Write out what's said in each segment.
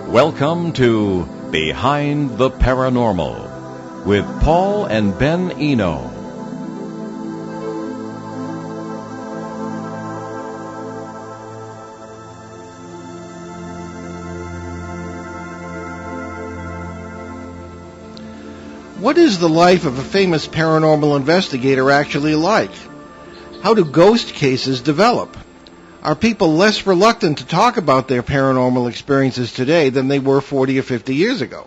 Welcome to Behind the Paranormal with Paul and Ben Eno. What is the life of a famous paranormal investigator actually like? How do ghost cases develop? Are people less reluctant to talk about their paranormal experiences today than they were 40 or 50 years ago?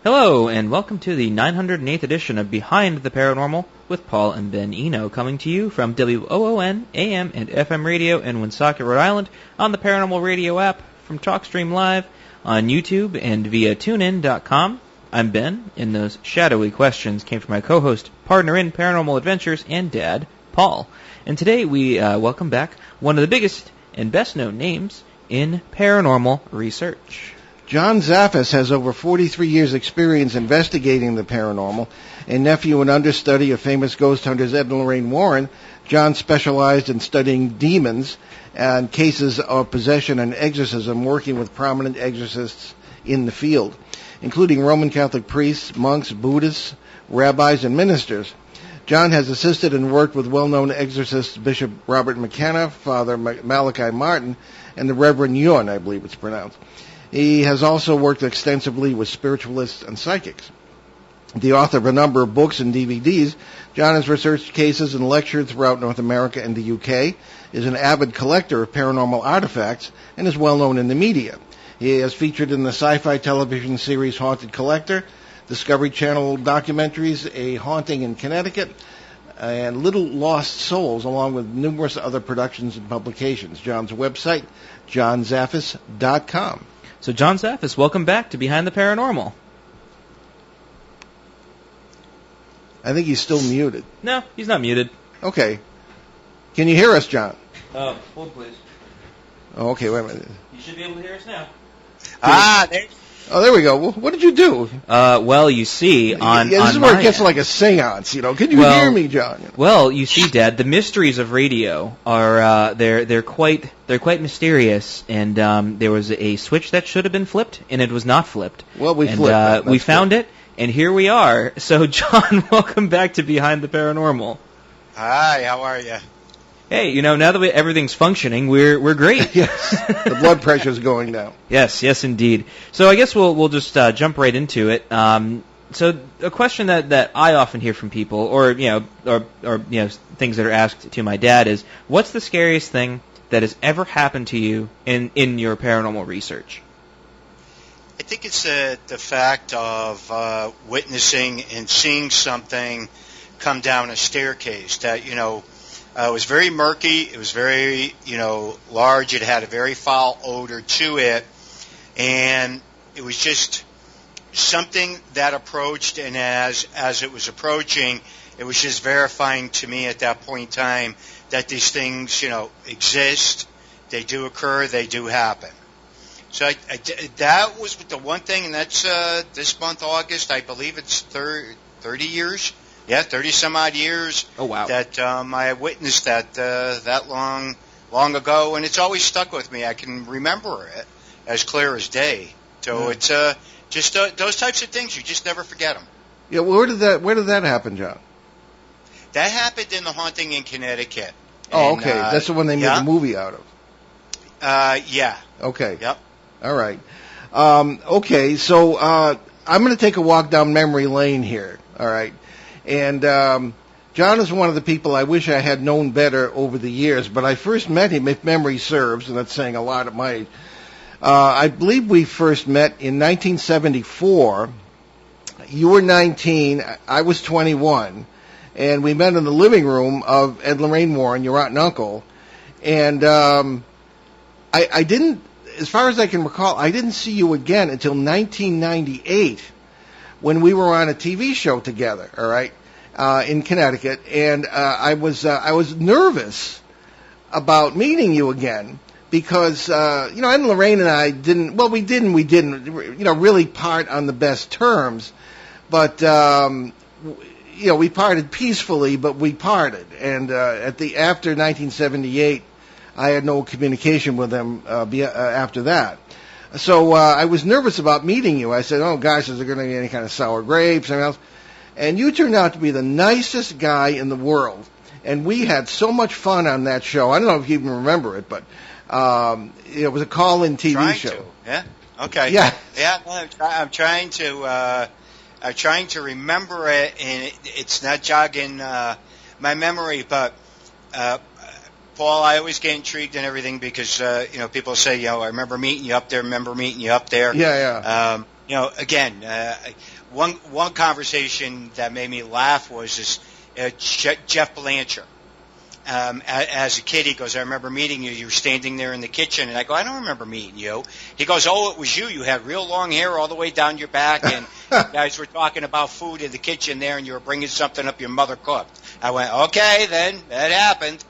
Hello, and welcome to the 908th edition of Behind the Paranormal with Paul and Ben Eno, coming to you from WOON, AM, and FM radio in Woonsocket, Rhode Island, on the Paranormal Radio app, from TalkStream Live, on YouTube, and via TuneIn.com. I'm Ben, and those shadowy questions came from my co-host, partner in Paranormal Adventures, and dad, Paul. And today we welcome back one of the biggest and best-known names in paranormal research. John Zaffis has over 43 years' experience investigating the paranormal. A nephew and understudy of famous ghost hunters Ed and Lorraine Warren, John specialized in studying demons and cases of possession and exorcism, working with prominent exorcists in the field, including Roman Catholic priests, monks, Buddhists, rabbis, and ministers. John has assisted and worked with well-known exorcists Bishop Robert McKenna, Father Malachi Martin, and the Reverend Yun, I believe it's pronounced. He has also worked extensively with spiritualists and psychics. The author of a number of books and DVDs, John has researched cases and lectured throughout North America and the UK, is an avid collector of paranormal artifacts, and is well-known in the media. He has featured in the sci-fi television series Haunted Collector, Discovery Channel documentaries, A Haunting in Connecticut, and Little Lost Souls, along with numerous other productions and publications. John's website, johnzaffis.com. So John Zaffis, welcome back to Behind the Paranormal. I think he's still muted. No, he's not muted. Okay. Can you hear us, John? Hold please. Oh, okay, wait a minute. You should be able to hear us now. There we go. What did you do? Well, you see, this is where it gets like a seance, you know. Can you hear me, John? Well, you see, Dad, the mysteries of radio are they're quite mysterious, and there was a switch that should have been flipped, and it was not flipped. Well, we flipped it. We found it, and here we are. So, John, welcome back to Behind the Paranormal. Hi, how are you? Hey, now that everything's functioning, we're great. Yes, the blood pressure's going down. Yes, indeed. So I guess we'll just jump right into it. So a question that I often hear from people, or things that are asked to my dad is, what's the scariest thing that has ever happened to you in your paranormal research? I think it's the fact of witnessing and seeing something come down a staircase that, it was very murky. It was very, large. It had a very foul odor to it. And it was just something that approached, and as it was approaching, it was just verifying to me at that point in time that these things, exist. They do occur. They do happen. So that was the one thing, and that's this month, August. I believe it's 30 years. Yeah, 30-some-odd years. Oh, wow. That I witnessed that long ago, and it's always stuck with me. I can remember it as clear as day. So it's just those types of things. You just never forget them. Yeah, where did that happen, John? That happened in The Haunting in Connecticut. Oh, okay. That's the one they made a movie out of. Yeah. Okay. Yep. All right. Okay, so I'm going to take a walk down memory lane here. All right. And John is one of the people I wish I had known better over the years, but I first met him, if memory serves, and that's saying a lot at my age. I believe we first met in 1974. You were 19, I was 21, and we met in the living room of Ed and Lorraine Warren, your aunt and uncle. And I didn't, as far as I can recall, I didn't see you again until 1998 when we were on a TV show together, all right, in Connecticut. And I was nervous about meeting you again because, Ed and Lorraine and I didn't really part on the best terms. But, we parted peacefully, but we parted. And after 1978, I had no communication with them after that. So I was nervous about meeting you. I said, oh, gosh, is there going to be any kind of sour grapes or anything else? And you turned out to be the nicest guy in the world. And we had so much fun on that show. I don't know if you even remember it, but it was a call-in TV show. To. Yeah. Okay. Yeah. Yeah. I'm trying to remember it, and it's not jogging my memory. But Paul, I always get intrigued in everything because people say, I remember meeting you up there. Yeah. Again, one conversation that made me laugh was this Jeff Blanchard. As a kid, he goes, I remember meeting you. You were standing there in the kitchen. And I go, I don't remember meeting you. He goes, oh, it was you. You had real long hair all the way down your back. And you guys were talking about food in the kitchen there, and you were bringing something up your mother cooked. I went, okay, then. That happened.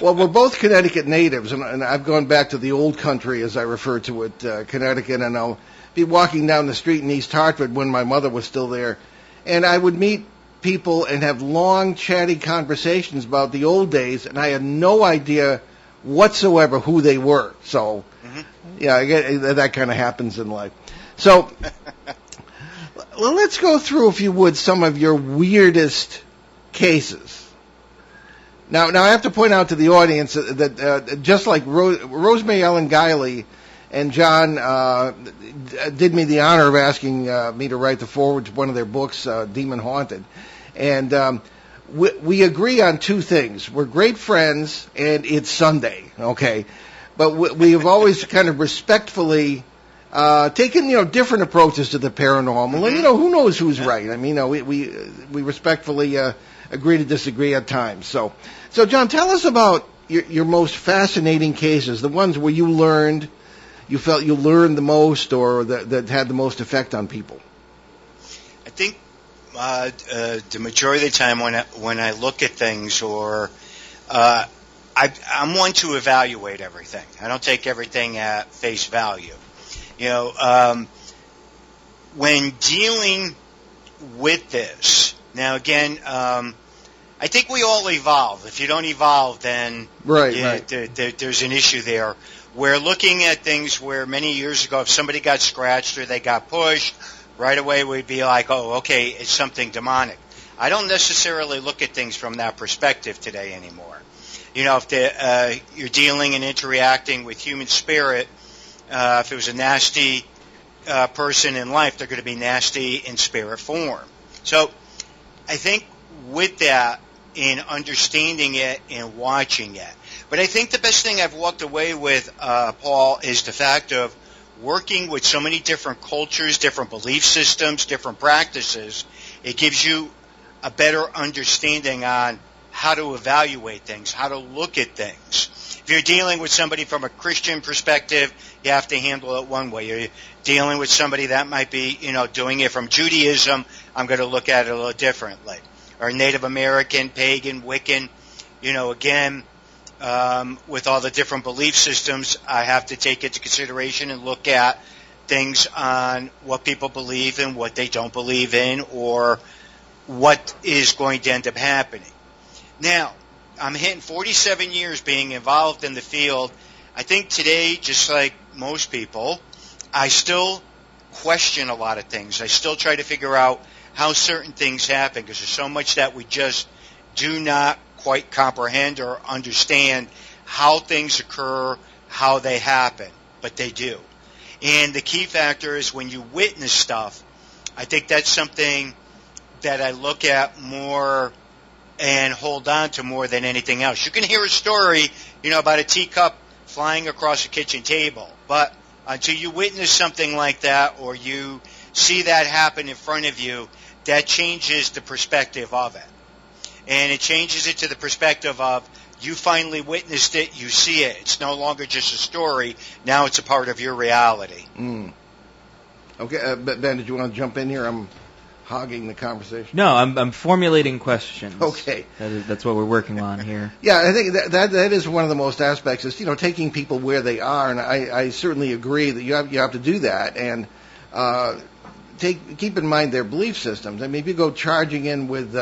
Well, we're both Connecticut natives, and I've gone back to the old country, as I refer to it, Connecticut. And I'll be walking down the street in East Hartford when my mother was still there. And I would meet people and have long, chatty conversations about the old days, and I had no idea whatsoever who they were. So, yeah, I get, that kind of happens in life. So, let's go through, if you would, some of your weirdest cases. Now I have to point out to the audience that just like Rosemary Ellen Guiley and John did me the honor of asking me to write the foreword to one of their books, Demon Haunted. And we agree on two things. We're great friends, and it's Sunday, okay? But we have always kind of respectfully taken, different approaches to the paranormal. And, who knows who's right? I mean, we respectfully agree to disagree at times. So, John, tell us about your most fascinating cases, the ones where you felt you learned the most, or that had the most effect on people. I think the majority of the time when I look at things, or I'm one to evaluate everything. I don't take everything at face value. When dealing with this, now again, I think we all evolve. If you don't evolve, then right. There's an issue there. We're looking at things where many years ago, if somebody got scratched or they got pushed, right away we'd be like, oh, okay, it's something demonic. I don't necessarily look at things from that perspective today anymore. If you're dealing and interacting with human spirit, if it was a nasty person in life, they're going to be nasty in spirit form. So I think with that, in understanding it and watching it. But I think the best thing I've walked away with, Paul, is the fact of working with so many different cultures, different belief systems, different practices. It gives you a better understanding on how to evaluate things, how to look at things. If you're dealing with somebody from a Christian perspective, you have to handle it one way. You're dealing with somebody that might be, doing it from Judaism, I'm going to look at it a little differently. Or Native American, pagan, Wiccan, again, with all the different belief systems, I have to take into consideration and look at things on what people believe in, what they don't believe in, or what is going to end up happening. Now, I'm hitting 47 years being involved in the field. I think today, just like most people, I still question a lot of things. I still try to figure out how certain things happen, because there's so much that we just do not quite comprehend or understand how things occur, how they happen, but they do. And the key factor is when you witness stuff, I think that's something that I look at more and hold on to more than anything else. You can hear a story, about a teacup flying across a kitchen table, but until you witness something like that, or you see that happen in front of you, that changes the perspective of it. And it changes it to the perspective of you finally witnessed it, you see it. It's no longer just a story. Now it's a part of your reality. Okay, Ben, did you want to jump in here? I'm hogging the conversation. No, I'm formulating questions. Okay. That's what we're working on here. Yeah, I think that is one of the most aspects is, taking people where they are, and I certainly agree that you have to do that, and keep in mind their belief systems. I mean, if you go charging in with,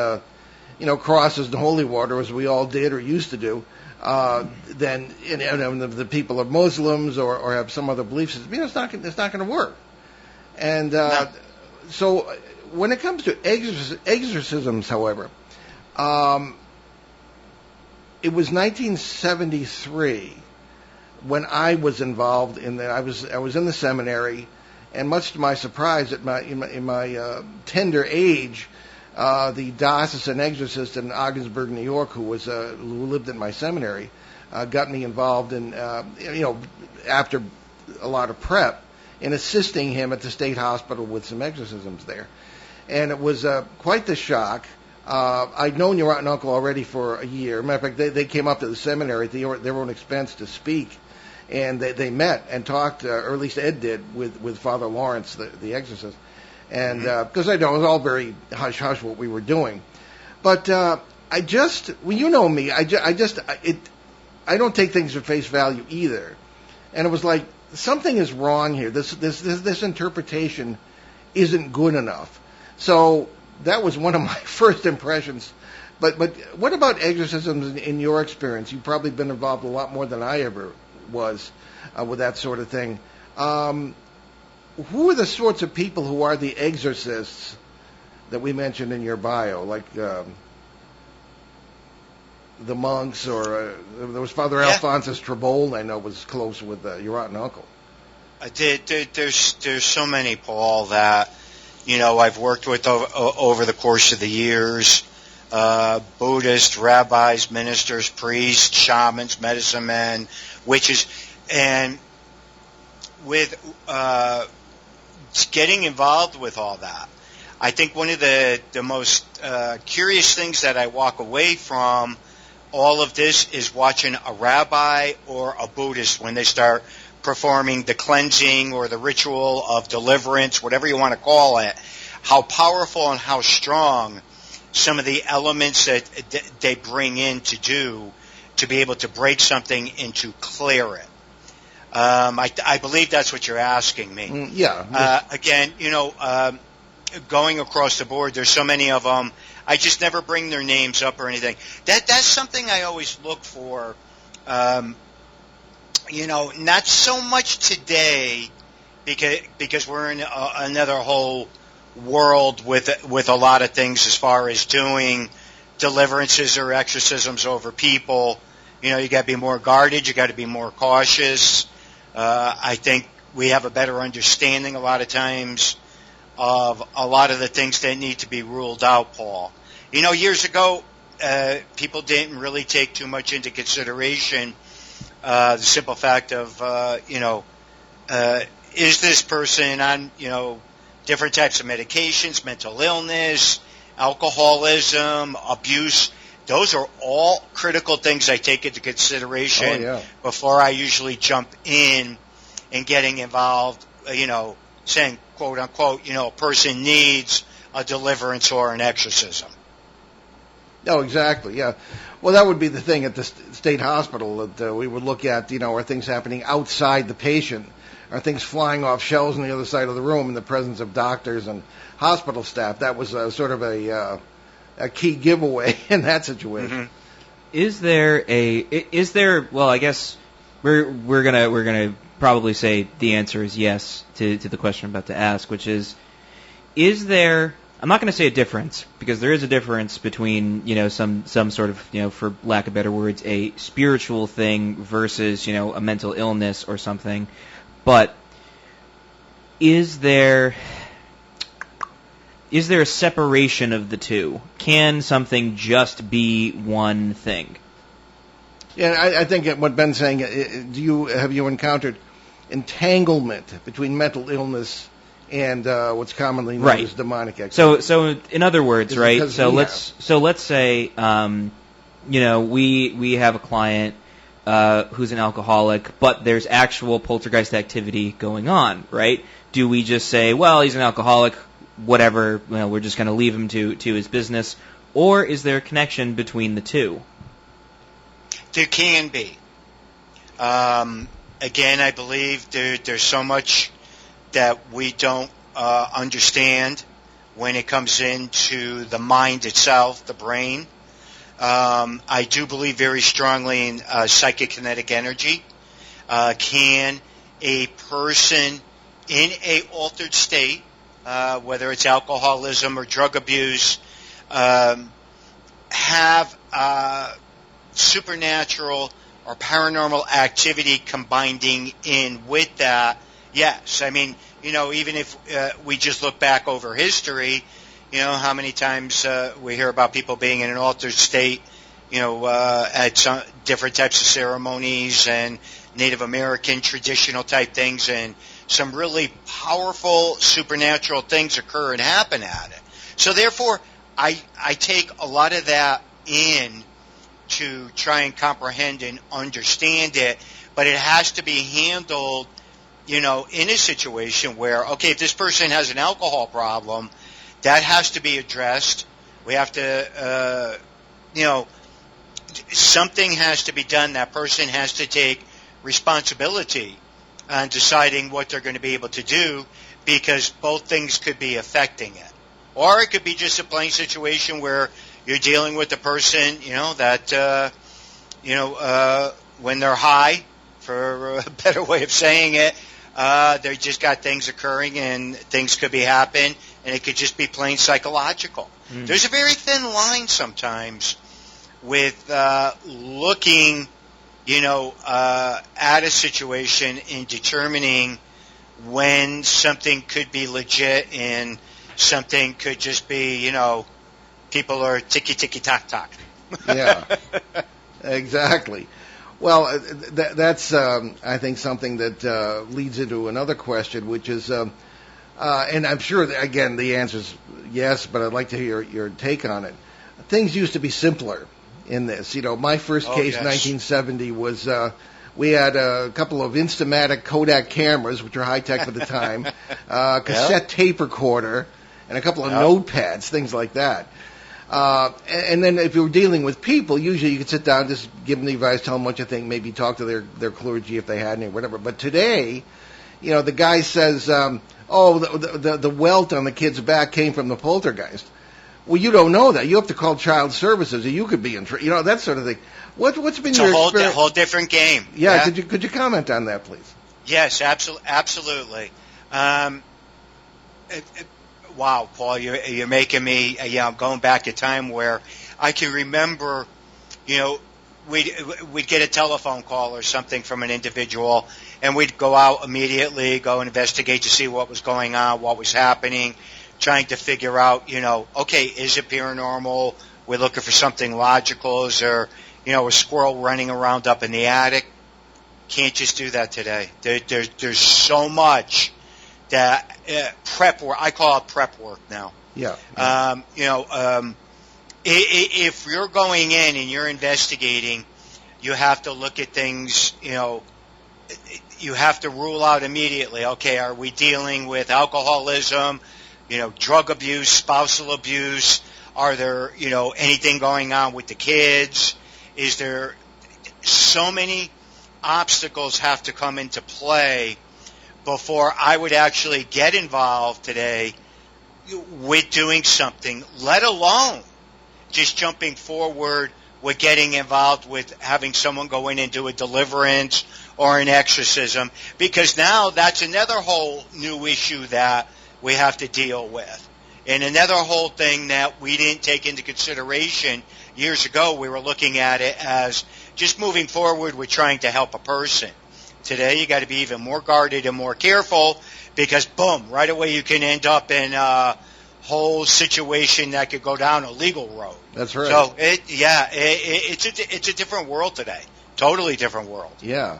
crosses and holy water, as we all did or used to do, than the people are Muslims or have some other belief system. It's not going to work. And so when it comes to exorcisms, however, it was 1973 when I was involved in that. I was in the seminary, and much to my surprise, in my tender age, the diocesan exorcist in Ogdensburg, New York, who lived in my seminary, got me involved in after a lot of prep in assisting him at the state hospital with some exorcisms there, and it was quite the shock. I'd known your aunt and uncle already for a year. Matter of fact, they came up to the seminary at their own expense to speak, and they met and talked, or at least Ed did, with Father Lawrence, the exorcist, and because I know it was all very hush hush what we were doing, but you know me, I don't take things at face value either, and it was like something is wrong here. This interpretation isn't good enough, so. That was one of my first impressions. But what about exorcisms in your experience? You've probably been involved a lot more than I ever was with that sort of thing. Who are the sorts of people who are the exorcists that we mentioned in your bio? Like the monks, or there was Father Alphonsus Trebold, I know, was close with your aunt and uncle. There's so many, Paul, that... I've worked with over the course of the years, Buddhists, rabbis, ministers, priests, shamans, medicine men, witches, and with getting involved with all that, I think one of the most curious things that I walk away from all of this is watching a rabbi or a Buddhist when they start performing the cleansing or the ritual of deliverance, whatever you want to call it, how powerful and how strong some of the elements that they bring in to be able to break something and to clear it. I believe that's what you're asking me. Again, going across the board, there's so many of them. I just never bring their names up or anything. That's something I always look for. Not so much today, because we're in another whole world with a lot of things as far as doing deliverances or exorcisms over people. You got to be more guarded. You got to be more cautious. I think we have a better understanding a lot of times of a lot of the things that need to be ruled out, Paul. Years ago, people didn't really take too much into consideration the simple fact of, is this person on, different types of medications, mental illness, alcoholism, abuse. Those are all critical things I take into consideration before I usually jump in and getting involved, saying, quote unquote, a person needs a deliverance or an exorcism. Oh, exactly, yeah. Well, that would be the thing at the state hospital that we would look at, are things happening outside the patient? Are things flying off shelves on the other side of the room in the presence of doctors and hospital staff? That was sort of a key giveaway in that situation. Mm-hmm. Well, I guess we're gonna probably say the answer is yes to the question I'm about to ask, which is there... I'm not going to say a difference, because there is a difference between, some sort of, for lack of better words, a spiritual thing versus, a mental illness or something. But is there a separation of the two? Can something just be one thing? Yeah, I think what Ben's saying, have you encountered entanglement between mental illness and what's commonly known as demonic activity? So in other words, right? Let's say we have a client who's an alcoholic, but there's actual poltergeist activity going on, right? Do we just say, well, he's an alcoholic, whatever, we're just going to leave him to his business, or is there a connection between the two? There can be. Again, I believe there's so much that we don't understand when it comes into the mind itself, the brain. I do believe very strongly in psychokinetic energy. Can a person in a altered state, whether it's alcoholism or drug abuse, have supernatural or paranormal activity combining in with that? Yes. I mean, even if we just look back over history, how many times we hear about people being in an altered state, at some different types of ceremonies and Native American traditional type things, and some really powerful supernatural things occur and happen at it. So therefore, I take a lot of that in to try and comprehend and understand it, but it has to be handled, in a situation where, okay, if this person has an alcohol problem, that has to be addressed. We have to, something has to be done. That person has to take responsibility on deciding what they're going to be able to do, because both things could be affecting it. Or it could be just a plain situation where you're dealing with a person, that, when they're high, for a better way of saying it, they just got things occurring and things could be happening, and it could just be plain psychological. Mm. There's a very thin line sometimes with looking, at a situation and determining when something could be legit and something could just be, people are ticky-ticky-tock-tock. Yeah, exactly. Well, that's, I think, something that leads into another question, which is, and I'm sure, again, the answer is yes, but I'd like to hear your take on it. Things used to be simpler in this. My first case, yes. 1970, was we had a couple of Instamatic Kodak cameras, which were high-tech for the time, cassette tape recorder, and a couple of notepads, things like that. And then if you were dealing with people, usually you could sit down, just give them the advice, tell them what you think, maybe talk to their clergy if they had any, whatever. But today, the guy says, the welt on the kid's back came from the poltergeist. Well, you don't know that. You have to call child services, or you could be in trouble. That sort of thing. What's been it's your experience? It's a whole different game. Yeah. Could you comment on that, please? Yes, absolutely. Wow, Paul, you're making me. I'm going back to time where I can remember. We'd get a telephone call or something from an individual, and we'd go out immediately, go investigate to see what was going on, what was happening, trying to figure out, okay, is it paranormal? We're looking for something logical. Is there, a squirrel running around up in the attic? Can't just do that today. There's so much that prep work. I call it prep work now. Yeah. If you're going in and you're investigating, you have to look at things. You have to rule out immediately. Okay, are we dealing with alcoholism? Drug abuse, spousal abuse? Are there, anything going on with the kids? Is there so many obstacles have to come into play before I would actually get involved today with doing something, let alone just jumping forward with getting involved with having someone go in and do a deliverance or an exorcism, because now that's another whole new issue that we have to deal with. And another whole thing that we didn't take into consideration years ago, we were looking at it as just moving forward with trying to help a person. Today, you got to be even more guarded and more careful, because, boom, right away you can end up in a whole situation that could go down a legal road. That's right. So, it's a different world today. Totally different world. Yeah.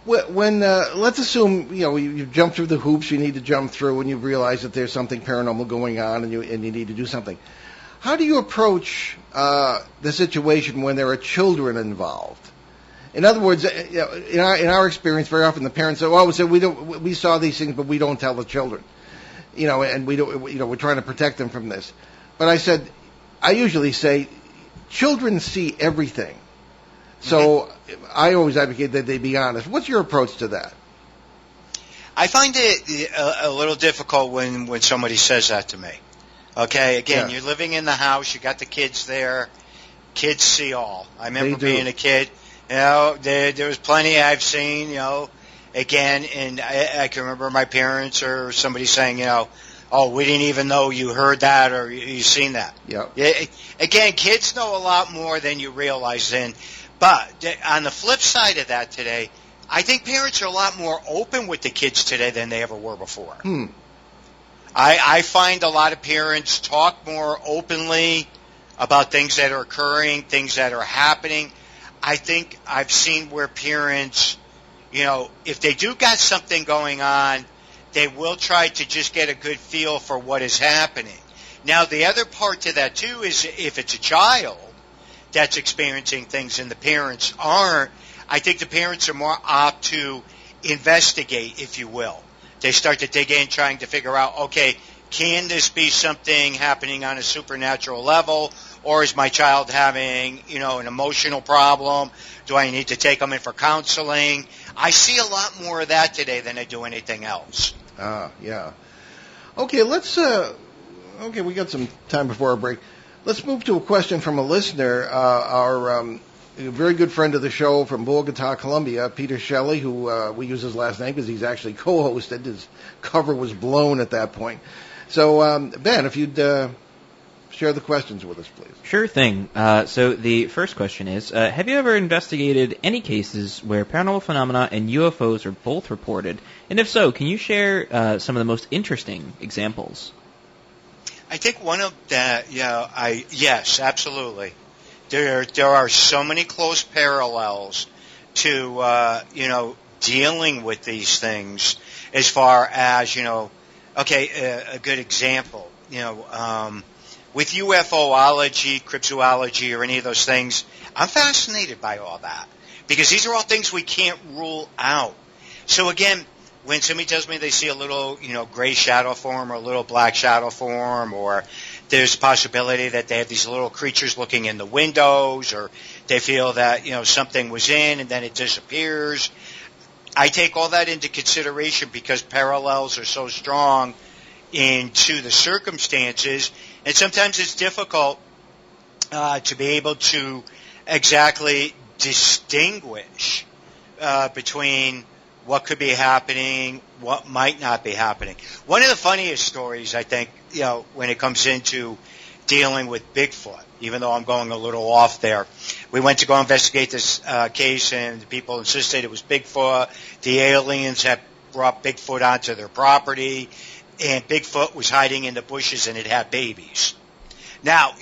When let's assume you jump through the hoops you need to jump through, and you realize that there's something paranormal going on, and you need to do something. How do you approach the situation when there are children involved? In other words, in our experience, very often the parents say, "Well, we saw these things, but we don't tell the children." And we don't. We're trying to protect them from this. But I usually say, children see everything. So I always advocate that they be honest. What's your approach to that? I find it a little difficult when somebody says that to me. Okay, again, You're living in the house, you got the kids there, kids see all. I They remember do. being a kid. There was plenty I've seen. Again, and I can remember my parents or somebody saying, oh, we didn't even know you heard that or you seen that. Yeah. Again, kids know a lot more than you realize. But on the flip side of that today, I think parents are a lot more open with the kids today than they ever were before. I find a lot of parents talk more openly about things that are occurring, things that are happening. I think I've seen where parents, if they do got something going on, they will try to just get a good feel for what is happening. Now, the other part to that, too, is if it's a child that's experiencing things and the parents aren't, I think the parents are more apt to investigate, if you will. They start to dig in, trying to figure out, okay, can this be something happening on a supernatural level, or is my child having, an emotional problem? Do I need to take them in for counseling? I see a lot more of that today than I do anything else. Yeah. Okay, we got some time before our break. Let's move to a question from a listener, our very good friend of the show from Bogota, Colombia, Peter Shelley, who we use his last name because he's actually co-hosted. His cover was blown at that point. So, Ben, if you'd share the questions with us, please. Sure thing. So the first question is, have you ever investigated any cases where paranormal phenomena and UFOs are both reported? And if so, can you share some of the most interesting examples? I think one of that, yes, absolutely. There are so many close parallels to, dealing with these things as far as, a good example, with UFOlogy, cryptozoology, or any of those things, I'm fascinated by all that because these are all things we can't rule out. So again, when somebody tells me they see a little, gray shadow form or a little black shadow form, or there's a possibility that they have these little creatures looking in the windows, or they feel that, something was in and then it disappears, I take all that into consideration because parallels are so strong into the circumstances, and sometimes it's difficult to be able to exactly distinguish between what could be happening, what might not be happening. One of the funniest stories, I think, when it comes into dealing with Bigfoot, even though I'm going a little off there, we went to go investigate this case, and the people insisted it was Bigfoot. The aliens had brought Bigfoot onto their property, and Bigfoot was hiding in the bushes, and it had babies. Now,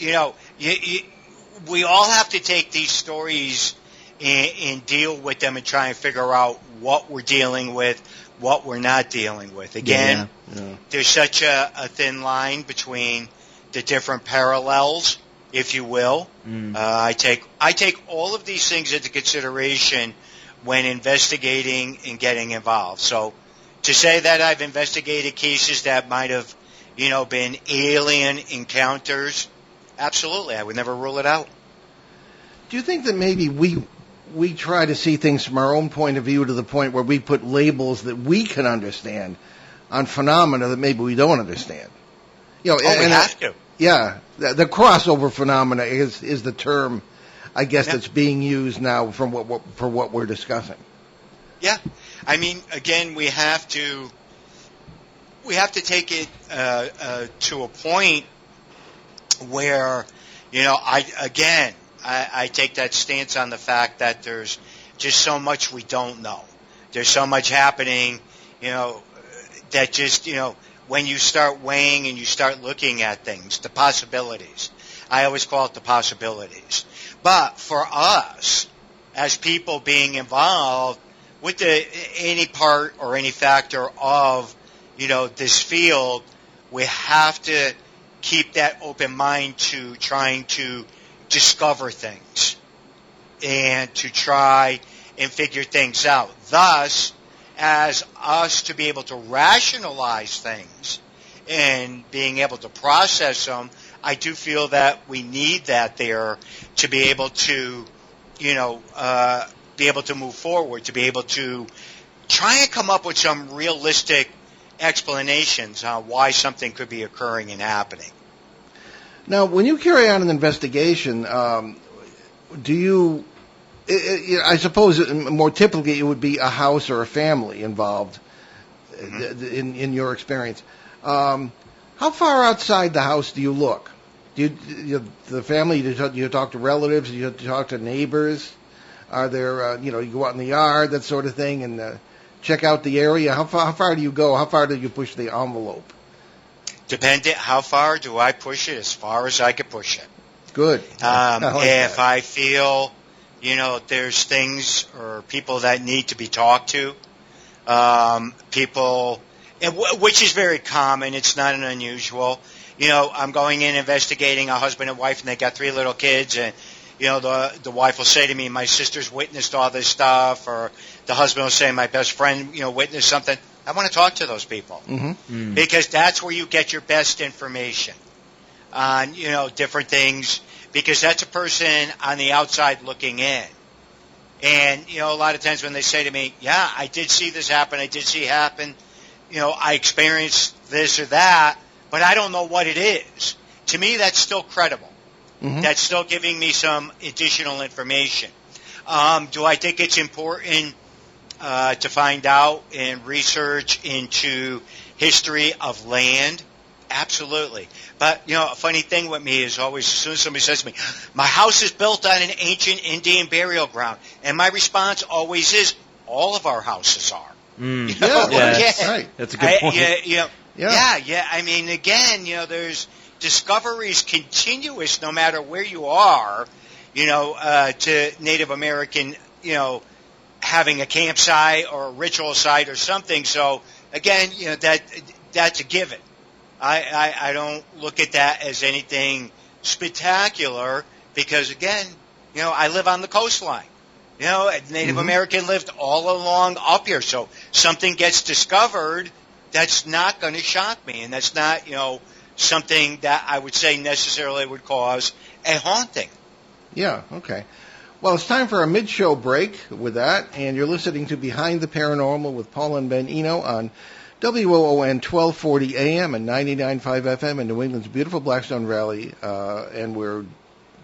we all have to take these stories and deal with them and try and figure out what we're dealing with, what we're not dealing with. Again, there's such a thin line between the different parallels, if you will. I take all of these things into consideration when investigating and getting involved. So to say that I've investigated cases that might have, been alien encounters, absolutely, I would never rule it out. Do you think that maybe we try to see things from our own point of view to the point where we put labels that we can understand on phenomena that maybe we don't understand? We have to. Yeah, the crossover phenomena is the term, I guess, that's being used now for what we're discussing. Yeah, I mean, again, we have to take it to a point where, I take that stance on the fact that there's just so much we don't know. There's so much happening, that just, when you start weighing and you start looking at things, the possibilities. I always call it the possibilities. But for us, as people being involved with any part or any factor of, this field, we have to keep that open mind to trying to discover things and to try and figure things out. Thus, as us to be able to rationalize things and being able to process them, I do feel that we need that there to be able to, be able to move forward, to be able to try and come up with some realistic explanations on why something could be occurring and happening. Now, when you carry out an investigation, do you? I suppose more typically it would be a house or a family involved in your experience. How far outside the house do you look? Do the family? Do you talk to relatives? Do you talk to neighbors? Are there, you go out in the yard, that sort of thing, and check out the area? How far do you go? How far do you push the envelope? How far do I push it? As far as I can push it. Good. If I feel, there's things or people that need to be talked to, which is very common. It's not an unusual. I'm going in investigating a husband and wife, and they got 3 little kids, and the wife will say to me, my sister's witnessed all this stuff, or the husband will say, my best friend, witnessed something. I want to talk to those people because that's where you get your best information on, different things, because that's a person on the outside looking in. And, a lot of times when they say to me, yeah, I did see this happen, I did see it happen, I experienced this or that, but I don't know what it is. To me, that's still credible. That's still giving me some additional information. Do I think it's important to find out and research into history of land? Absolutely. But, a funny thing with me is always, as soon as somebody says to me, my house is built on an ancient Indian burial ground, and my response always is, all of our houses are. That's right. That's a good point. Yeah. I mean, again, there's discoveries continuous no matter where you are, to Native American, having a campsite or a ritual site or something. So, again, that's a given. I don't look at that as anything spectacular because, again, I live on the coastline. Native American lived all along up here. So something gets discovered, that's not going to shock me. And that's not, something that I would say necessarily would cause a haunting. Yeah, okay. Well, it's time for a mid-show break with that. And you're listening to Behind the Paranormal with Paul and Ben Eno on WOON 1240 AM and 99.5 FM in New England's beautiful Blackstone Valley. And we're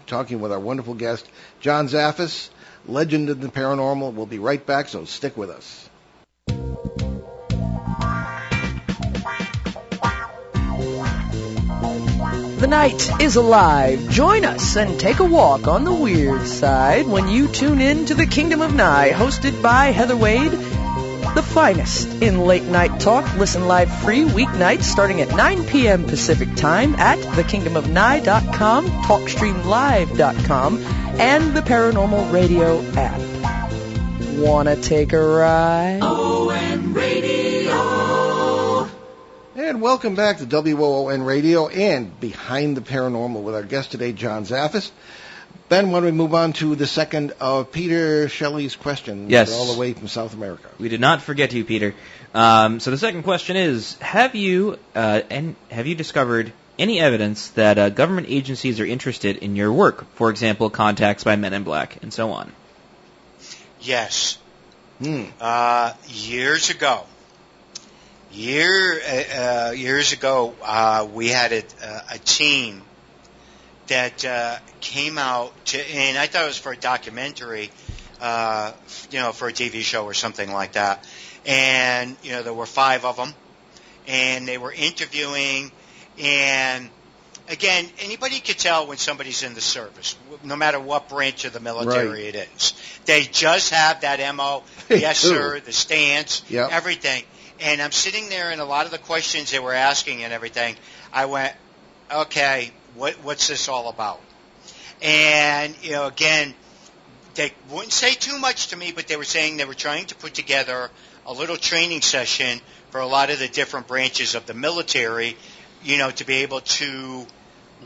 talking with our wonderful guest, John Zaffis, legend in the paranormal. We'll be right back, so stick with us. The night is alive. Join us and take a walk on the weird side when you tune in to The Kingdom of Nye, hosted by Heather Wade. The finest in late night talk. Listen live free weeknights starting at 9 p.m. Pacific time at thekingdomofnye.com, talkstreamlive.com, and the Paranormal Radio app. Wanna take a ride? ON Radio. And welcome back to WOON Radio and Behind the Paranormal with our guest today, John Zaffis. Ben, why don't we move on to the second of Peter Shelley's questions, Yes. all the way from South America. We did not forget you, Peter. So the second question is, have you discovered any evidence that government agencies are interested in your work? For example, contacts by Men in Black and so on. Yes. Years ago, we had a team that came out and I thought it was for a documentary, for a TV show or something like that. And, there were 5 of them, and they were interviewing, and again, anybody could tell when somebody's in the service, no matter what branch of the military it is. They just have that MO, yes, sir, the stance, everything. And I'm sitting there, and a lot of the questions they were asking and everything, I went, okay, what's this all about? And, again, they wouldn't say too much to me, but they were saying they were trying to put together a little training session for a lot of the different branches of the military, to be able to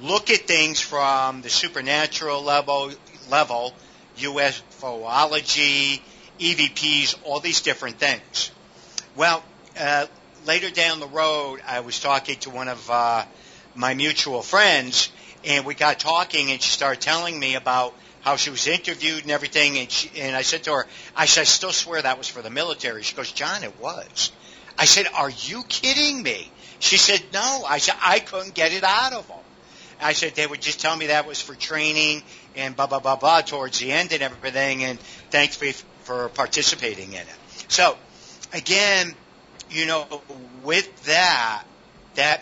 look at things from the supernatural level, UFOlogy, EVPs, all these different things. Well, later down the road, I was talking to one of my mutual friends, and we got talking, and she started telling me about how she was interviewed and everything, and I said to her, I still swear that was for the military. She goes, John, it was. I said, are you kidding me? She said, no. I said, I couldn't get it out of them. I said, they would just tell me that was for training and blah, blah, blah, blah towards the end and everything, and thanks for participating in it. So, again, with that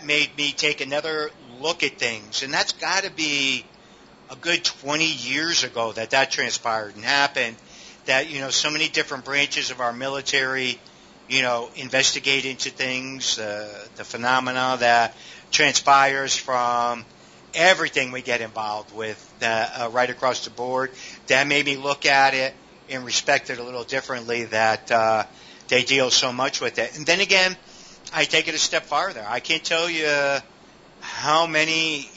made me take another look at things, and that's got to be a good 20 years ago that transpired and happened, that, so many different branches of our military, investigate into things, the phenomena that transpires from everything we get involved with right across the board. That made me look at it and respect it a little differently, that they deal so much with it. And then again, I take it a step farther. I can't tell you how many,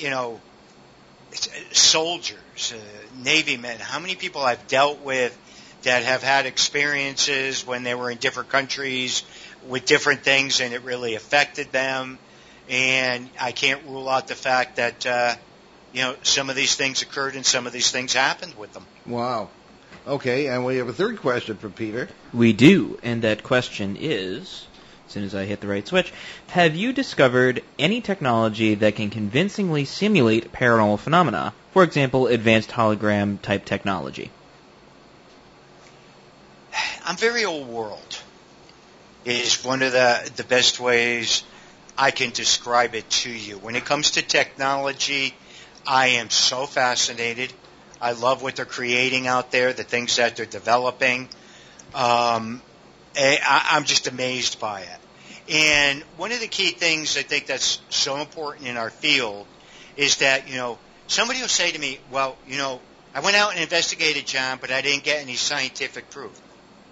soldiers, Navy men, how many people I've dealt with that have had experiences when they were in different countries with different things, and it really affected them. And I can't rule out the fact that, some of these things occurred and some of these things happened with them. Wow. Okay, and we have a third question for Peter. We do, and that question is, as soon as I hit the right switch, have you discovered any technology that can convincingly simulate paranormal phenomena? For example, advanced hologram-type technology. I'm very old world is one of the best ways I can describe it to you. When it comes to technology, I am so fascinated. I love what they're creating out there, the things that they're developing. I'm just amazed by it. And one of the key things I think that's so important in our field is that, somebody will say to me, well, I went out and investigated, John, but I didn't get any scientific proof.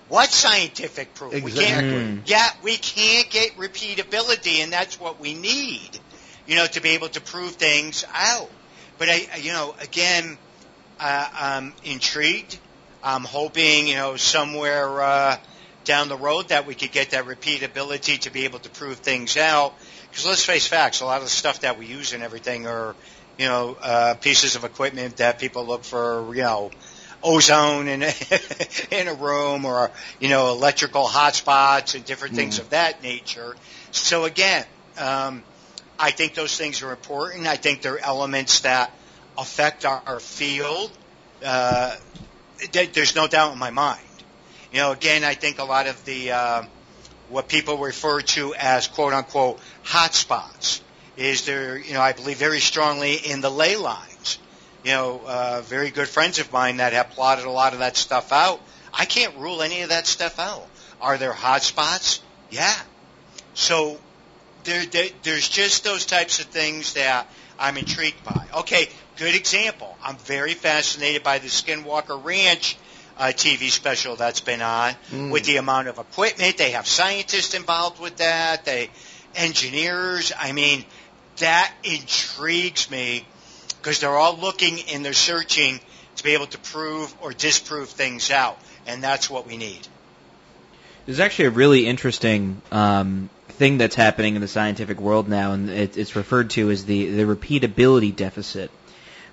What scientific proof? Exactly. We can't get repeatability, and that's what we need, to be able to prove things out. But again, I'm intrigued. I'm hoping, somewhere down the road that we could get that repeatability to be able to prove things out. Because let's face facts, a lot of the stuff that we use and everything are, pieces of equipment that people look for, ozone in a room, or electrical hotspots and different things of that nature. So again, I think those things are important. I think they're elements that affect our field. There's no doubt in my mind. Again, I think a lot of the what people refer to as quote unquote hotspots is there. I believe very strongly in the ley lines. Very good friends of mine that have plotted a lot of that stuff out. I can't rule any of that stuff out. Are there hot spots? Yeah. So there's just those types of things that I'm intrigued by. Okay, good example. I'm very fascinated by the Skinwalker Ranch TV special that's been on with the amount of equipment. They have scientists involved with that. Engineers. I mean, that intrigues me. Because they're all looking and they're searching to be able to prove or disprove things out. And that's what we need. There's actually a really interesting thing that's happening in the scientific world now, and it's referred to as the repeatability deficit,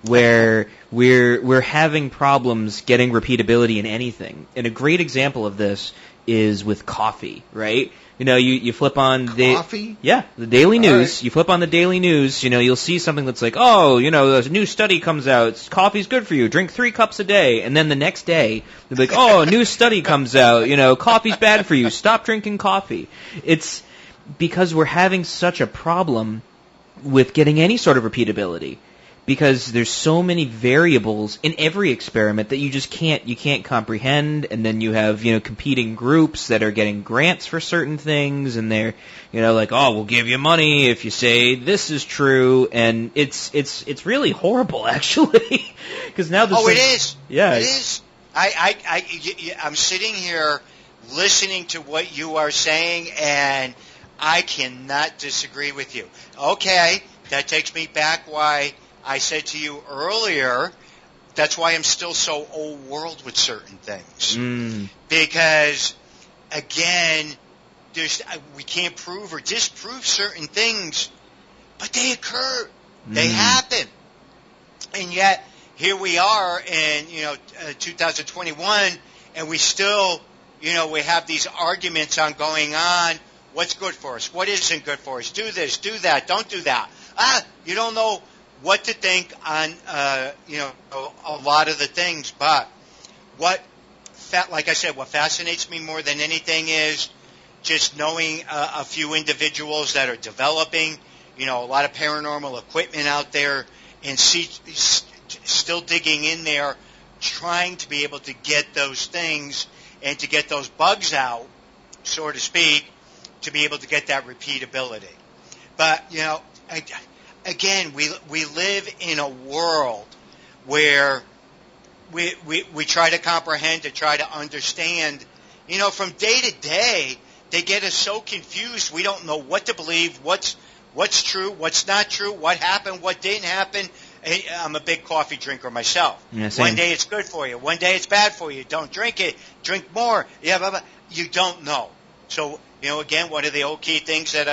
where we're having problems getting repeatability in anything. And a great example of this is with coffee, right? You flip on coffee? The daily news. Right. You flip on the daily news, you'll see something that's like, oh, a new study comes out. Coffee's good for you. Drink 3 cups a day. And then the next day, they're like, oh, a new study comes out. Coffee's bad for you. Stop drinking coffee. It's because we're having such a problem with getting any sort of repeatability. Because there's so many variables in every experiment that you just can't comprehend, and then you have, competing groups that are getting grants for certain things, and they're, like, oh, we'll give you money if you say this is true, and it's really horrible, actually, because now this it is. Yeah. It is. I'm sitting here listening to what you are saying, and I cannot disagree with you. Okay, that takes me back why I said to you earlier, that's why I'm still so old world with certain things. Because, again, we can't prove or disprove certain things, but they occur. They happen. And yet, here we are in, 2021, and we still, we have these arguments going on. What's good for us? What isn't good for us? Do this, do that, don't do that. You don't know what to think on, a lot of the things. But like I said, what fascinates me more than anything is just knowing a few individuals that are developing, a lot of paranormal equipment out there, and still digging in there, trying to be able to get those things and to get those bugs out, so to speak, to be able to get that repeatability. But, again, we live in a world where we try to comprehend, to try to understand. From day to day, they get us so confused. We don't know what to believe, what's true, what's not true, what happened, what didn't happen. I'm a big coffee drinker myself. Yeah, same. One day it's good for you. One day it's bad for you. Don't drink it. Drink more. Yeah, blah, blah. You don't know. So, again, one of the old key things that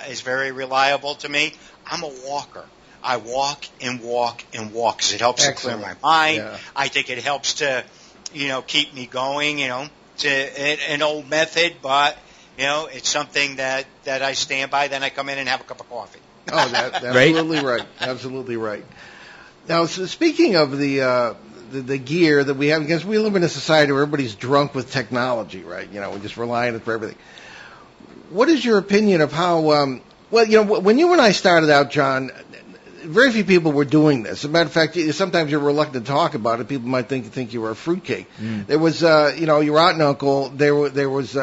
is very reliable to me, I'm a walker. I walk and walk and walk because it helps to clear my mind. Yeah. I think it helps to, keep me going, to an old method, but, it's something that I stand by. Then I come in and have a cup of coffee. Oh, that's absolutely right. Absolutely right. Now, so speaking of the gear that we have, because we live in a society where everybody's drunk with technology, right? We just rely on it for everything. What is your opinion of how, when you and I started out, John, very few people were doing this. As a matter of fact, sometimes you're reluctant to talk about it. People might think you were a fruitcake. There was, your aunt and uncle, there was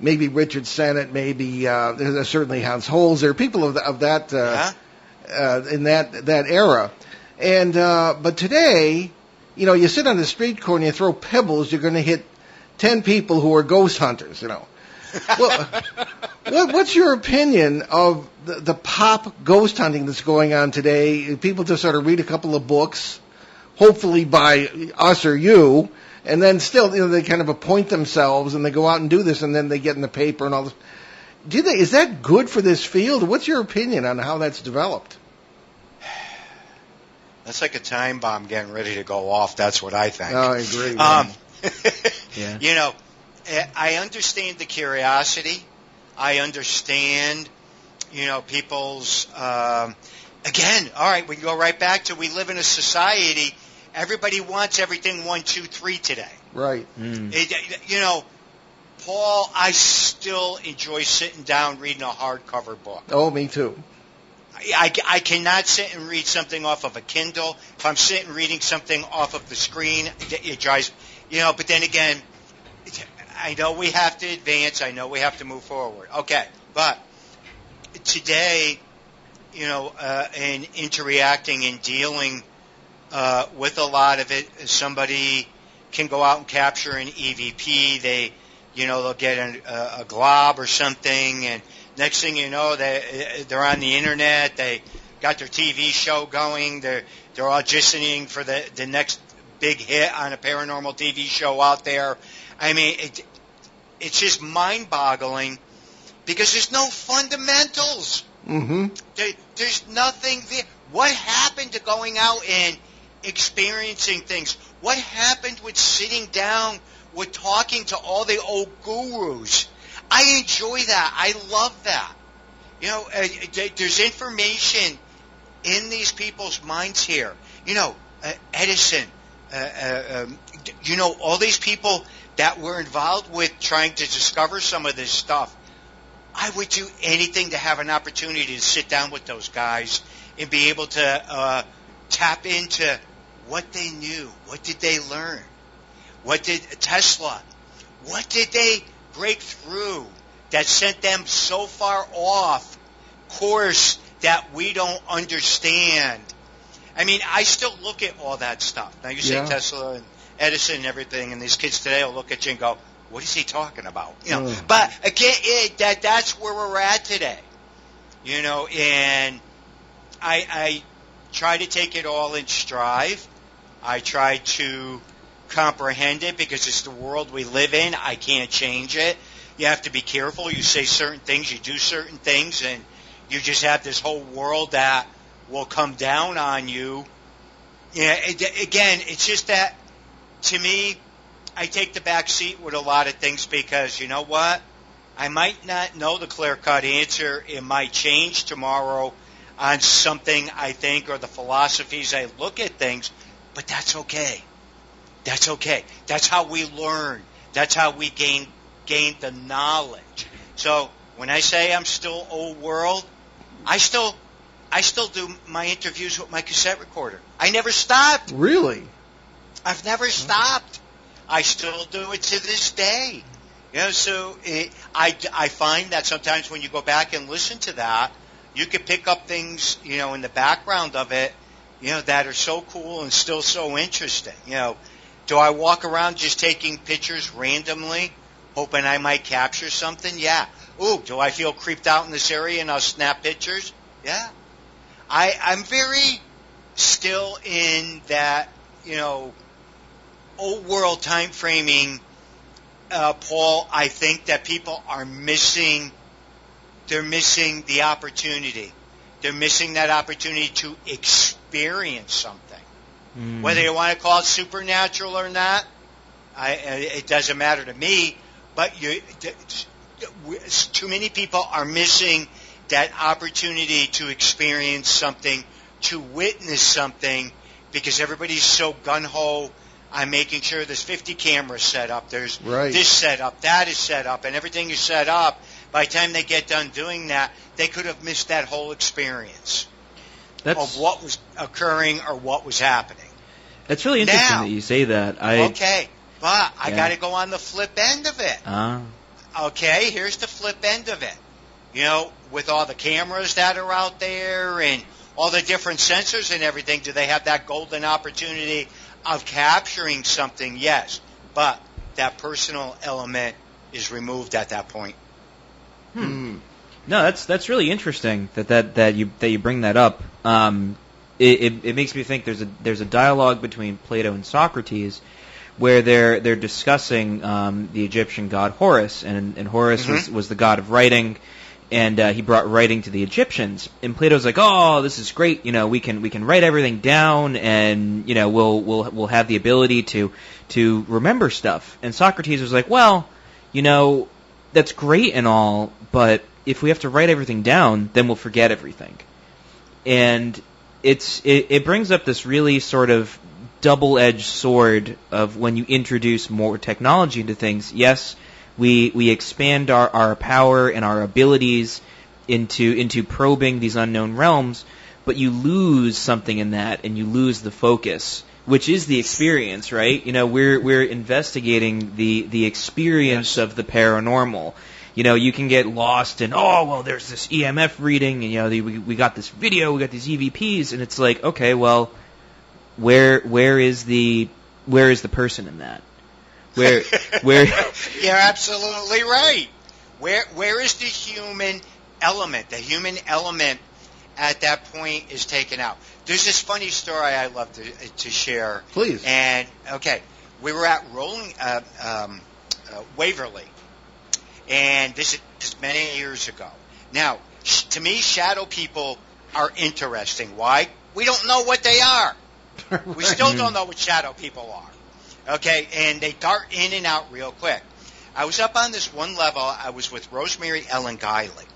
maybe Richard Sennett, maybe there's certainly Hans Holzer, people of that in that era. And but today, you sit on the street corner, you throw pebbles, you're going to hit 10 people who are ghost hunters. Well, what's your opinion of the pop ghost hunting that's going on today? People just sort of read a couple of books, hopefully by us or you, and then still, they kind of appoint themselves and they go out and do this, and then they get in the paper and all this. Is that good for this field? What's your opinion on how that's developed? That's like a time bomb getting ready to go off. That's what I think. Oh, I agree. Yeah. I understand the curiosity. I understand, people's, again, all right, we can go right back to we live in a society, everybody wants everything 1, 2, 3 today. Right. Paul, I still enjoy sitting down reading a hardcover book. Oh, me too. I cannot sit and read something off of a Kindle. If I'm sitting reading something off of the screen, it drives, but then again, I know we have to advance. I know we have to move forward. Okay, but today, in interacting and dealing with a lot of it, somebody can go out and capture an EVP. They'll get a glob or something, and next thing you know, they're on the internet. They got their TV show going. They're auditioning for the next big hit on a paranormal TV show out there. I mean, it's just mind-boggling because there's no fundamentals. Mm-hmm. There's nothing there. What happened to going out and experiencing things? What happened with sitting down with talking to all the old gurus? I enjoy that. I love that. There's information in these people's minds here. Edison, all these people that were involved with trying to discover some of this stuff. I would do anything to have an opportunity to sit down with those guys and be able to tap into what they knew. What did they learn? What did Tesla, what did they break through that sent them so far off course that we don't understand? I mean, I still look at all that stuff. Now, you say Tesla and Edison and everything, and these kids today will look at you and go, what is he talking about? But again, that's where we're at today. And I try to take it all in stride. I try to comprehend it because it's the world we live in. I can't change it. You have to be careful. You say certain things, you do certain things, and you just have this whole world that will come down on you. Again, it's just that, to me, I take the back seat with a lot of things because, you know what? I might not know the clear-cut answer. It might change tomorrow. on something I think or the philosophies I look at things, but that's okay. That's okay. That's how we learn. That's how we gain the knowledge. So when I say I'm still old world, I still do my interviews with my cassette recorder. I never stopped. Really? I've never stopped. I still do it to this day. So I find that sometimes when you go back and listen to that, you can pick up things, in the background of it, that are so cool and still so interesting. Do I walk around just taking pictures randomly, hoping I might capture something? Yeah. Ooh, do I feel creeped out in this area and I'll snap pictures? Yeah. I'm very still in that, old world time framing, Paul. I think that people are missing. They're missing the opportunity. They're missing that opportunity to experience something. Whether you want to call it supernatural or not, it doesn't matter to me. But too many people are missing that opportunity to experience something, to witness something, because everybody's so gung-ho on making sure there's 50 cameras set up, there's this set up, that is set up, and everything is set up. By the time they get done doing that, they could have missed that whole experience of what was occurring or what was happening. That's really interesting that you say that. Okay, but I got to go on the flip end of it. Okay, here's the flip end of it. With all the cameras that are out there and all the different sensors and everything, do they have that golden opportunity of capturing something? Yes, but that personal element is removed at that point. No, that's really interesting that you bring that up. It makes me think there's a dialogue between Plato and Socrates where they're discussing the Egyptian god Horus, and Horus was the god of writing, and he brought writing to the Egyptians. And Plato's like, "Oh, this is great. We can write everything down, and we'll have the ability to remember stuff." And Socrates was like, "Well, that's great and all, but if we have to write everything down, then we'll forget everything." And it brings up this really sort of double-edged sword of when you introduce more technology into things. Yes, we expand our power and our abilities into probing these unknown realms, but you lose something in that, and you lose the focus, which is the experience, right? We're investigating the experience of the paranormal. You can get lost in, there's this EMF reading, and we got this video, we got these EVPs, and it's like, okay, well, where is the person in that? Where You're absolutely right. Where is the human element? The human element at that point is taken out. There's this funny story I love to share. Please. And we were at Waverly, and this is many years ago. Now, to me, shadow people are interesting. Why? We don't know what they are. We still don't know what shadow people are. Okay, and they dart in and out real quick. I was up on this one level. I was with Rosemary Ellen Guiley,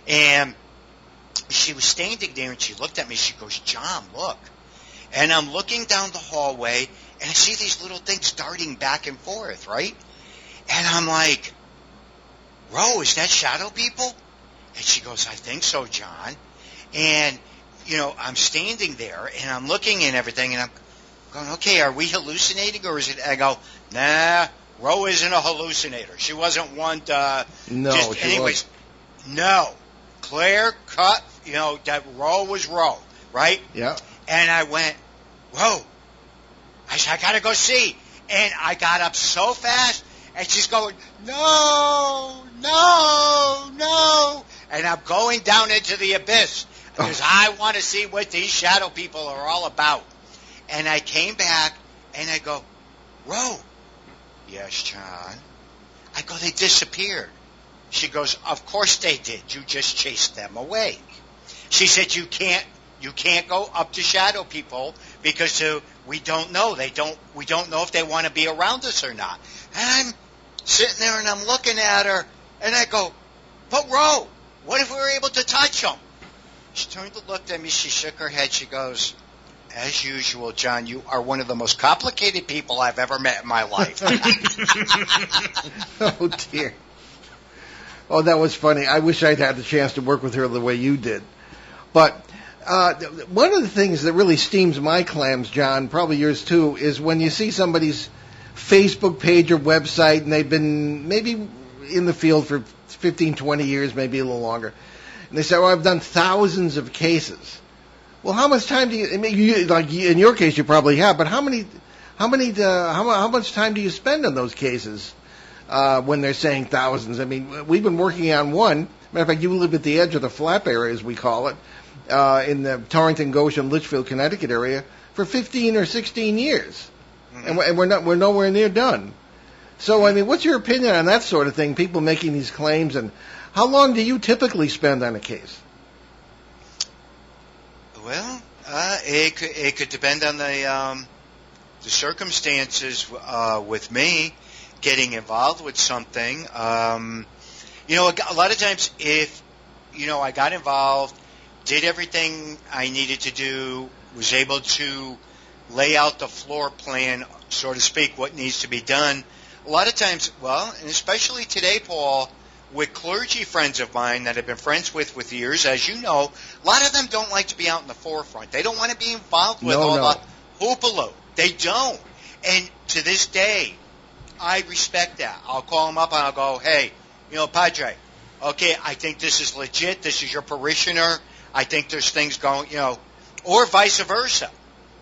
and she was standing there, and she looked at me. She goes, "John, look." And I'm looking down the hallway, and I see these little things darting back and forth, right? And I'm like, "Ro, is that shadow people?" And she goes, "I think so, John." And, I'm standing there, and I'm looking and everything, and I'm going, "Okay, are we hallucinating, or is it?" I go, "Nah, Ro isn't a hallucinator. She wasn't one to anyways, no. Clear cut, that Ro was Ro, right?" Yeah. And I went, "Whoa." I said, "I got to go see." And I got up so fast, and she's going, "No, no, no." And I'm going down into the abyss because I want to see what these shadow people are all about. And I came back, and I go, "Ro." "Yes, John." I go, "They disappeared." She goes, "Of course they did. You just chased them away." She said, "You can't go up to shadow people because we don't know. We don't know if they want to be around us or not." And I'm sitting there and I'm looking at her, and I go, "But Ro, what if we were able to touch them?" She turned and looked at me. She shook her head. She goes, "As usual, John, you are one of the most complicated people I've ever met in my life." Oh, dear. Oh, that was funny. I wish I'd had the chance to work with her the way you did. But one of the things that really steams my clams, John, probably yours too, is when you see somebody's Facebook page or website and they've been maybe in the field for 15, 20 years, maybe a little longer. And they say, "Oh, I've done thousands of cases." Well, how much time do you? I mean, like in your case, you probably have, but how much time do you spend on those cases when they're saying thousands? I mean, we've been working on one. Matter of fact, you live at the edge of the flap area, as we call it, in the Torrington, Goshen, Litchfield, Connecticut area for 15 or 16 years, and we're nowhere near done. So, I mean, what's your opinion on that sort of thing? People making these claims, and how long do you typically spend on a case? Well, it could depend on the circumstances with me getting involved with something. A lot of times if, I got involved, did everything I needed to do, was able to lay out the floor plan, so to speak, what needs to be done. A lot of times, and especially today, Paul, with clergy friends of mine that I've been friends with years, as you know, a lot of them don't like to be out in the forefront. They don't want to be involved with the hoopaloo. They don't. And to this day, I respect that. I'll call them up and I'll go, "Hey, Padre, okay, I think this is legit. This is your parishioner. I think there's things going, or vice versa."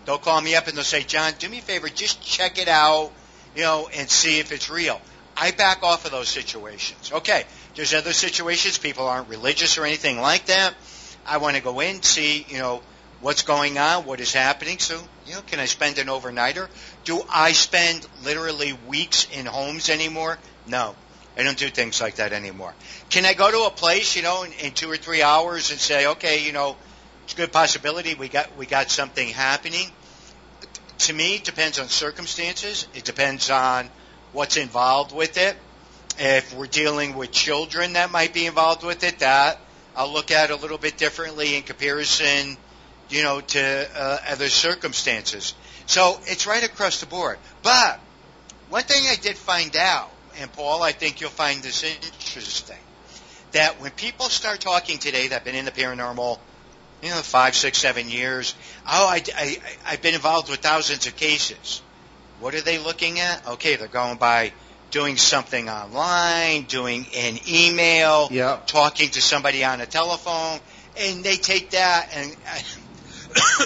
They'll call me up and they'll say, "John, do me a favor, just check it out, and see if it's real." I back off of those situations. Okay, there's other situations. People aren't religious or anything like that. I want to go in, see, what's going on, what is happening. So, can I spend an overnighter? Do I spend literally weeks in homes anymore? No, I don't do things like that anymore. Can I go to a place, in 2 or 3 hours and say, okay, it's a good possibility we got something happening? To me, it depends on circumstances. It depends on what's involved with it. If we're dealing with children that might be involved with it, that I'll look at a little bit differently in comparison, to other circumstances. So it's right across the board. But one thing I did find out, and Paul, I think you'll find this interesting, that when people start talking today that have been in the paranormal, 5, 6, 7 years, I've been involved with thousands of cases. What are they looking at? Okay, they're going by doing something online, doing an email, talking to somebody on a telephone, and they take that and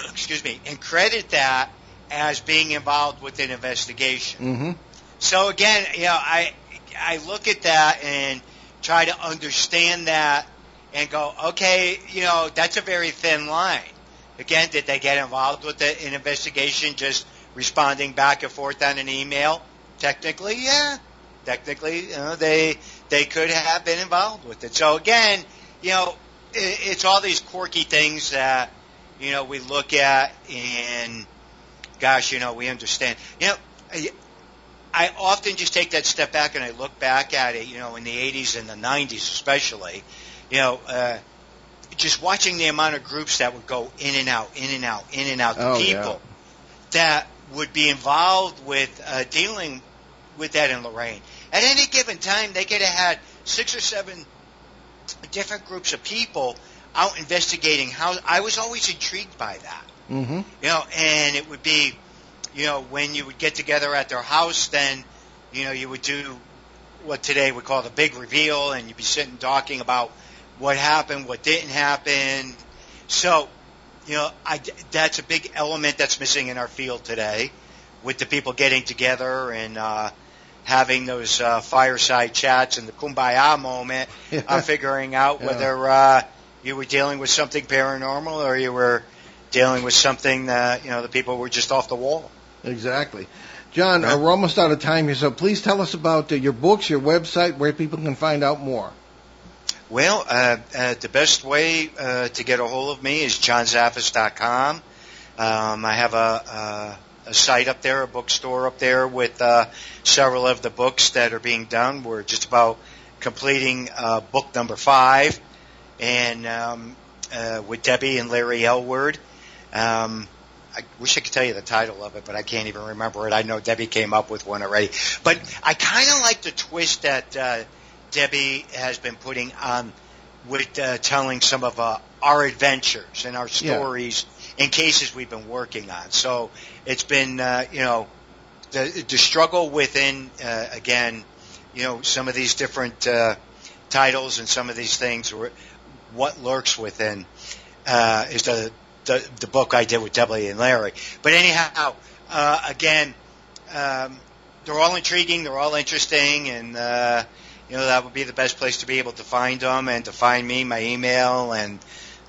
excuse me, and credit that as being involved with an investigation. Mm-hmm. So again, I look at that and try to understand that and go, okay, that's a very thin line. Again, did they get involved with an investigation just responding back and forth on an email? Technically, yeah. Technically, they could have been involved with it. So again, it's all these quirky things that, we look at and, gosh, we understand. I often just take that step back and I look back at it, in the 80s and the 90s especially, just watching the amount of groups that would go in and out, the people that would be involved with dealing with that in Lorraine. At any given time, they could have had 6 or 7 different groups of people out investigating. How I was always intrigued by that. Mm-hmm. And it would be, when you would get together at their house, then, you would do what today we call the big reveal, and you'd be sitting talking about what happened, what didn't happen. So, that's a big element that's missing in our field today, with the people getting together and having those fireside chats and the kumbaya moment, figuring out whether you were dealing with something paranormal or you were dealing with something that, the people were just off the wall. Exactly. John, we're almost out of time here, so please tell us about your books, your website, where people can find out more. Well, the best way to get a hold of me is johnzaffis.com. I have a site up there, a bookstore up there with several of the books that are being done. We're just about completing book number 5. And with Debbie and Larry Elward. I wish I could tell you the title of it, but I can't even remember it. I know Debbie came up with one already. But I kind of like the twist that Debbie has been putting on with telling some of our adventures and our stories in cases we've been working on. So it's been, the struggle within, again, some of these different titles and some of these things, what lurks within is the book I did with Debbie and Larry. But anyhow, again, they're all intriguing, they're all interesting, and that would be the best place to be able to find them and to find me. My email and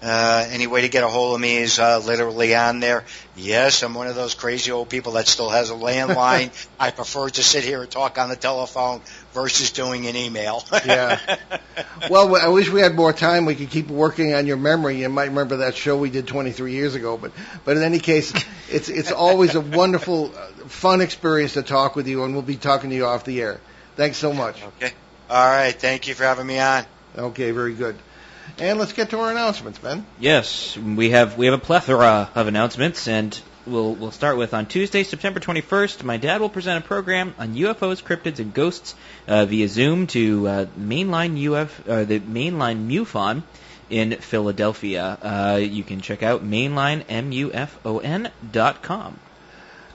any way to get a hold of me is literally on there. Yes, I'm one of those crazy old people that still has a landline. I prefer to sit here and talk on the telephone versus doing an email. Yeah. Well, I wish we had more time. We could keep working on your memory. You might remember that show we did 23 years ago. But in any case, it's always a wonderful, fun experience to talk with you, and we'll be talking to you off the air. Thanks so much. Okay. All right. Thank you for having me on. Okay, very good. And let's get to our announcements, Ben. Yes, we have a plethora of announcements, and we'll start with on Tuesday, September 21st. My dad will present a program on UFOs, cryptids, and ghosts via Zoom to the mainline MUFON in Philadelphia. You can check out mainlinemufon.com.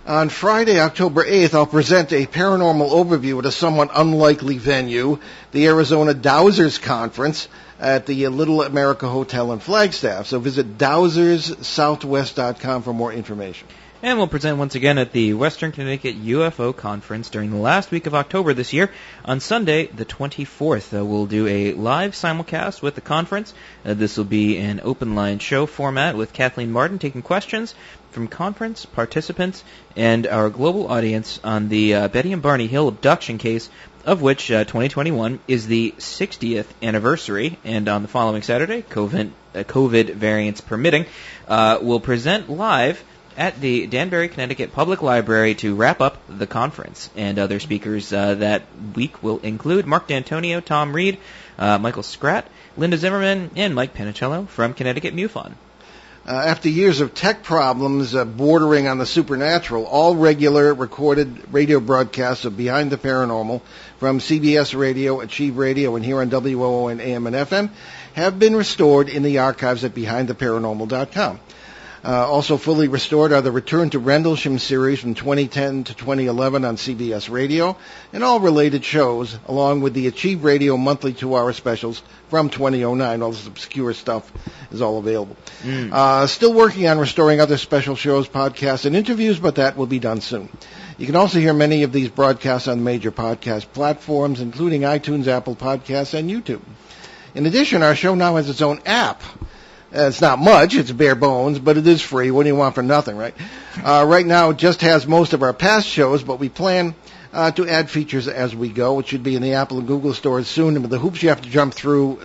On Friday, October 8th, I'll present a paranormal overview at a somewhat unlikely venue, the Arizona Dowsers Conference at the Little America Hotel in Flagstaff. So visit dowserssouthwest.com for more information. And we'll present once again at the Western Connecticut UFO Conference during the last week of October this year. On Sunday, the 24th, we'll do a live simulcast with the conference. This will be an open-line show format with Kathleen Martin taking questions from conference participants and our global audience on the Betty and Barney Hill abduction case, of which 2021 is the 60th anniversary. And on the following Saturday, COVID variants permitting, we'll present live at the Danbury, Connecticut Public Library to wrap up the conference. And other speakers that week will include Mark D'Antonio, Tom Reed, Michael Scratt, Linda Zimmerman, and Mike Panicello from Connecticut MUFON. After years of tech problems bordering on the supernatural, all regular recorded radio broadcasts of Behind the Paranormal from CBS Radio, Achieve Radio, and here on WOON AM and FM have been restored in the archives at BehindTheParanormal.com. Also fully restored are the Return to Rendlesham series from 2010 to 2011 on CBS Radio, and all related shows, along with the Achieve Radio monthly 2-hour specials from 2009. All this obscure stuff is all available. Still working on restoring other special shows, podcasts, and interviews, but that will be done soon. You can also hear many of these broadcasts on major podcast platforms, including iTunes, Apple Podcasts, and YouTube. In addition, our show now has its own app. It's not much, it's bare bones, but it is free. What do you want for nothing, right? Right now, it just has most of our past shows, but we plan to add features as we go. It should be in the Apple and Google stores soon. And the hoops you have to jump through,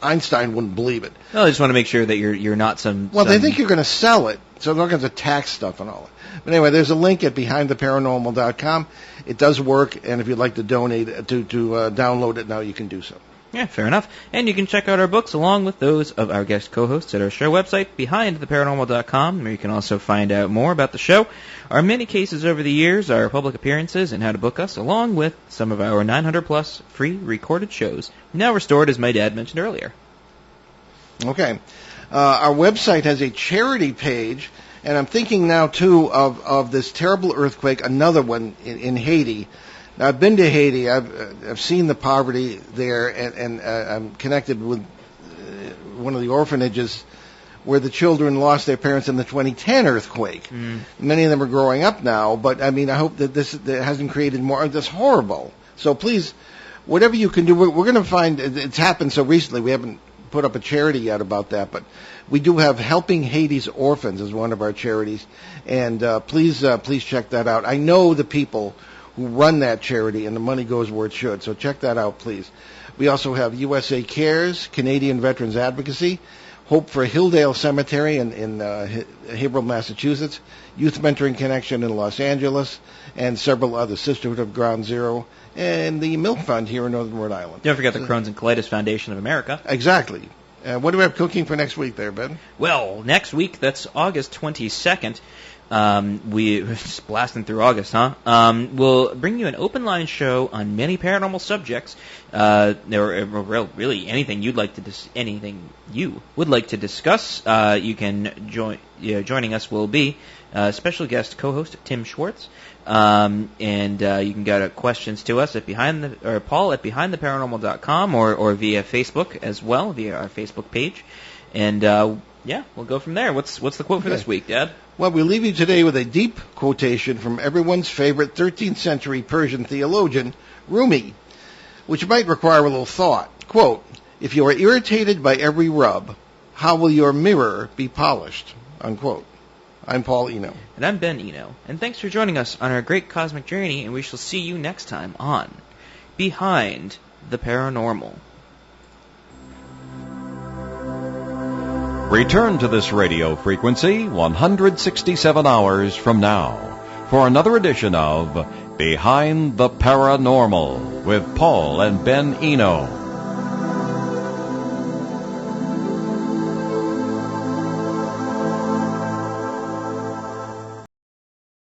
Einstein wouldn't believe it. No, I just want to make sure that you're not some... Well, they think you're going to sell it, so they're all kinds of tax stuff and all that. But anyway, there's a link at BehindTheParanormal.com. It does work, and if you'd like to donate to download it now, you can do so. Yeah, fair enough. And you can check out our books along with those of our guest co-hosts at our show website, BehindTheParanormal.com, where you can also find out more about the show, our many cases over the years, our public appearances, and how to book us, along with some of our 900-plus free recorded shows, now restored, as my dad mentioned earlier. Okay. Our website has a charity page, and I'm thinking now, too, of this terrible earthquake, another one in Haiti. Now, I've been to Haiti. I've seen the poverty there, and I'm connected with one of the orphanages where the children lost their parents in the 2010 earthquake. Many of them are growing up now, but I hope that that hasn't created more. That's horrible. So please, whatever you can do, we're going to find. It's happened so recently. We haven't put up a charity yet about that, but we do have Helping Haiti's Orphans as one of our charities, and please check that out. I know the people who run that charity, and the money goes where it should. So check that out, please. We also have USA Cares, Canadian Veterans Advocacy, Hope for Hilldale Cemetery in Haverhill, Massachusetts, Youth Mentoring Connection in Los Angeles, and several others, Sisterhood of Ground Zero, and the Milk Fund here in Northern Rhode Island. Don't forget the Crohn's and Colitis Foundation of America. Exactly. What do we have cooking for next week there, Ben? Well, next week, that's August 22nd. We're just blasting through August, huh? We'll bring you an open line show on many paranormal subjects. Really anything you would like to discuss. You can join. Joining us will be special guest co-host Tim Schwartz. And you can get questions to us at Paul at BehindTheParanormal.com or via Facebook as well, via our Facebook page. And we'll go from there. What's the quote for this week, Dad? Well, we leave you today with a deep quotation from everyone's favorite 13th century Persian theologian, Rumi, which might require a little thought. Quote, "If you are irritated by every rub, how will your mirror be polished?" Unquote. I'm Paul Eno. And I'm Ben Eno. And thanks for joining us on our great cosmic journey, and we shall see you next time on Behind the Paranormal. Return to this radio frequency 167 hours from now for another edition of Behind the Paranormal with Paul and Ben Eno.